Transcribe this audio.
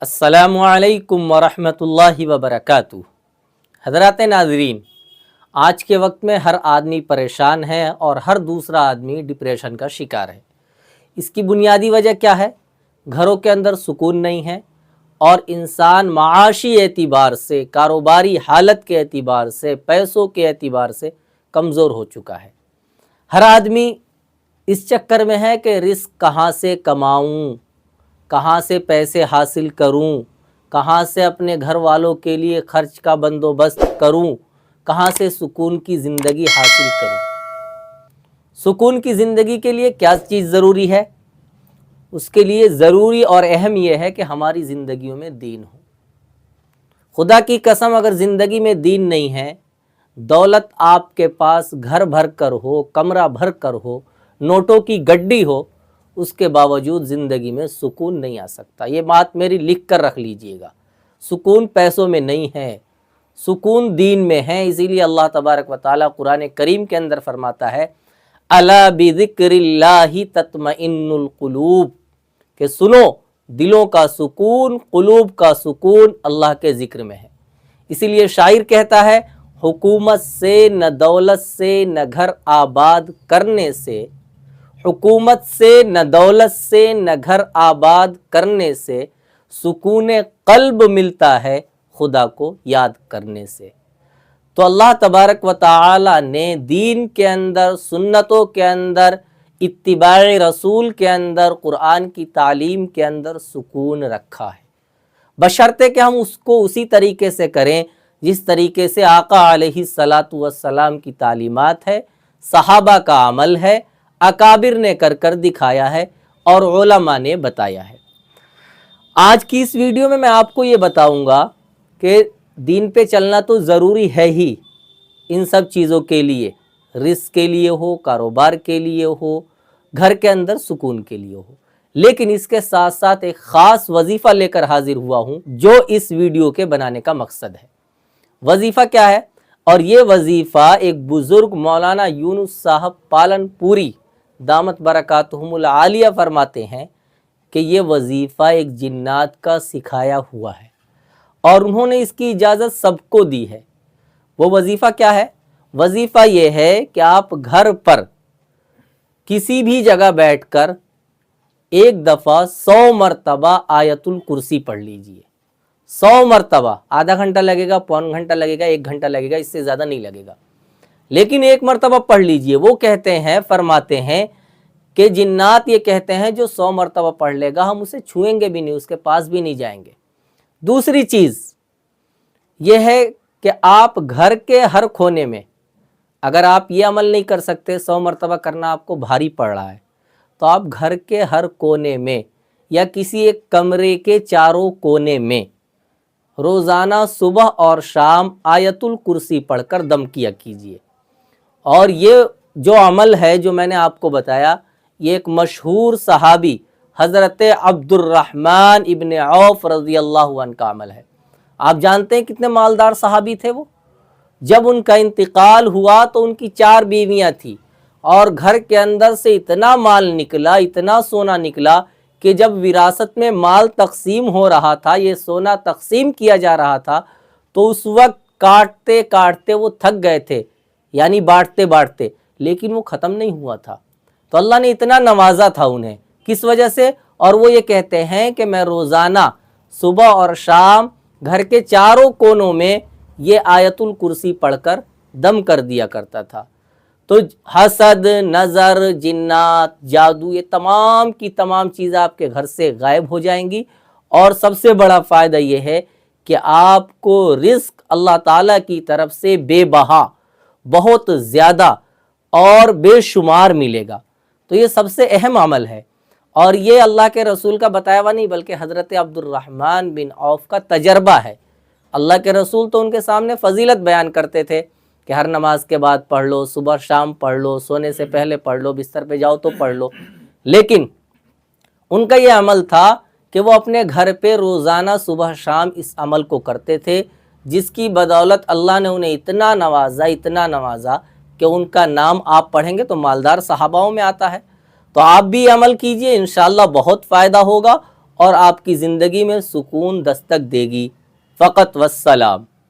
अस्सलामु अलैकुम वरहमतुल्लाहि वबरकातुहू। हज़रात नाज़रीन, आज के वक्त में हर आदमी परेशान है और हर दूसरा आदमी डिप्रेशन का शिकार है। इसकी बुनियादी वजह क्या है? घरों के अंदर सुकून नहीं है और इंसान माशी एतिबार से, कारोबारी हालत के एतिबार से, पैसों के एतिबार से कमज़ोर हो चुका है। हर आदमी इस चक्कर में है कि रिस्क कहाँ से कमाऊँ, कहाँ से पैसे हासिल करूं, कहाँ से अपने घर वालों के लिए खर्च का बंदोबस्त करूं, कहाँ से सुकून की ज़िंदगी हासिल करूं। सुकून की ज़िंदगी के लिए क्या चीज़ ज़रूरी है? उसके लिए ज़रूरी और अहम यह है कि हमारी ज़िंदगियों में दीन हो। खुदा की कसम, अगर ज़िंदगी में दीन नहीं है, दौलत आपके पास घर भर कर हो, कमरा भर कर हो, नोटों की गड्डी हो, उसके बावजूद ज़िंदगी में सुकून नहीं आ सकता। ये बात मेरी लिख कर रख लीजिएगा। सुकून पैसों में नहीं है, सुकून दीन में है। इसीलिए अल्लाह तबारक व तआला कुरान करीम के अंदर फरमाता है, अला बिज़िक्रिल्लाहि तत्मइन्नुल कुलूब, कि सुनो, दिलों का सुकून, कुलूब का सुकून अल्लाह के ज़िक्र में है। इसीलिए शायर कहता है, हुकूमत से न दौलत से न घर आबाद करने से, हुकूमत से न दौलत से न घर आबाद करने से, सुकून क़ल्ब मिलता है खुदा को याद करने से। तो अल्लाह तबारक व तआला ने दीन के अंदर, सुन्नतों के अंदर, इत्तिबाए रसूल के अंदर, कुरान की तालीम के अंदर सुकून रखा है, बशर्ते कि हम उसको उसी तरीके से करें जिस तरीके से आका अलैहिस्सलातु वस्सलाम की तालीमात है, सहाबा का अमल है, अकाबिर ने कर दिखाया है और उलमा ने बताया है। आज की इस वीडियो में मैं आपको ये बताऊंगा कि दीन पे चलना तो ज़रूरी है ही, इन सब चीज़ों के लिए, रिस्क के लिए हो, कारोबार के लिए हो, घर के अंदर सुकून के लिए हो। लेकिन इसके साथ साथ एक ख़ास वजीफ़ा लेकर हाजिर हुआ हूँ जो इस वीडियो के बनाने का मकसद है। वजीफ़ा क्या है? और ये वजीफ़ा एक बुज़ुर्ग मौलाना यूनुस साहब पालनपुरी दामत बरकातुहुमुल आलिया फरमाते हैं कि ये वजीफ़ा एक जिन्नात का सिखाया हुआ है और उन्होंने इसकी इजाज़त सबको दी है। वो वजीफ़ा क्या है? वजीफ़ा ये है कि आप घर पर किसी भी जगह बैठकर एक दफ़ा 100 मरतबा आयतुल कुर्सी पढ़ लीजिए। 100 मरतबा। आधा घंटा लगेगा, पौन घंटा लगेगा, 1 घंटा लगेगा, इससे ज़्यादा नहीं लगेगा, लेकिन 1 मरतबा पढ़ लीजिए। वो कहते हैं, फरमाते हैं कि जिन्नात ये कहते हैं जो 100 मरतबा पढ़ लेगा हम उसे छुएंगे भी नहीं, उसके पास भी नहीं जाएंगे। दूसरी चीज़ यह है कि आप घर के हर कोने में, अगर आप ये अमल नहीं कर सकते, 100 मरतबा करना आपको भारी पड़ रहा है, तो आप घर के हर कोने में या किसी एक कमरे के चारों कोने में रोज़ाना सुबह और शाम आयतुल कुर्सी पढ़कर दम किया कीजिए। और ये जो अमल है जो मैंने आपको बताया, ये एक मशहूर सहाबी हज़रत अब्दुर्रहमान इब्न औफ रज़ियल्लाहु अन्हु का अमल है। आप जानते हैं कितने मालदार सहाबी थे वो? जब उनका इंतकाल हुआ तो उनकी 4 बीवियां थी और घर के अंदर से इतना माल निकला, इतना सोना निकला कि जब विरासत में माल तकसीम हो रहा था, ये सोना तकसीम किया जा रहा था, तो उस वक्त काटते काटते वो थक गए थे, यानी बांटते बांटते, लेकिन वो ख़त्म नहीं हुआ था। तो अल्लाह ने इतना नवाजा था उन्हें, किस वजह से? और वो ये कहते हैं कि मैं रोज़ाना सुबह और शाम घर के चारों कोनों में ये आयतुल कुर्सी पढ़कर दम कर दिया करता था। तो हसद, नज़र, जिन्नात, जादू, ये तमाम की तमाम चीज़ें आपके घर से गायब हो जाएंगी। और सबसे बड़ा फ़ायदा ये है कि आपको रिस्क अल्लाह ताला की तरफ से बेबहा, बहुत ज़्यादा और बेशुमार मिलेगा। तो ये सबसे अहम अमल है और ये अल्लाह के रसूल का बताया हुआ नहीं, बल्कि हज़रत अब्दुर्रहमान बिन औफ का तजर्बा है। अल्लाह के रसूल तो उनके सामने फजीलत बयान करते थे कि हर नमाज के बाद पढ़ लो, सुबह शाम पढ़ लो, सोने से पहले पढ़ लो, बिस्तर पे जाओ तो पढ़ लो। लेकिन उनका ये अमल था कि वो अपने घर पे रोज़ाना सुबह शाम इस अमल को करते थे, जिसकी बदौलत अल्लाह ने उन्हें इतना नवाजा कि उनका नाम आप पढ़ेंगे तो मालदार सहाबाओं में आता है। तो आप भी अमल कीजिए, इंशाअल्लाह बहुत फ़ायदा होगा اور آپ کی زندگی میں سکون دستک دے گی۔ فقط والسلام۔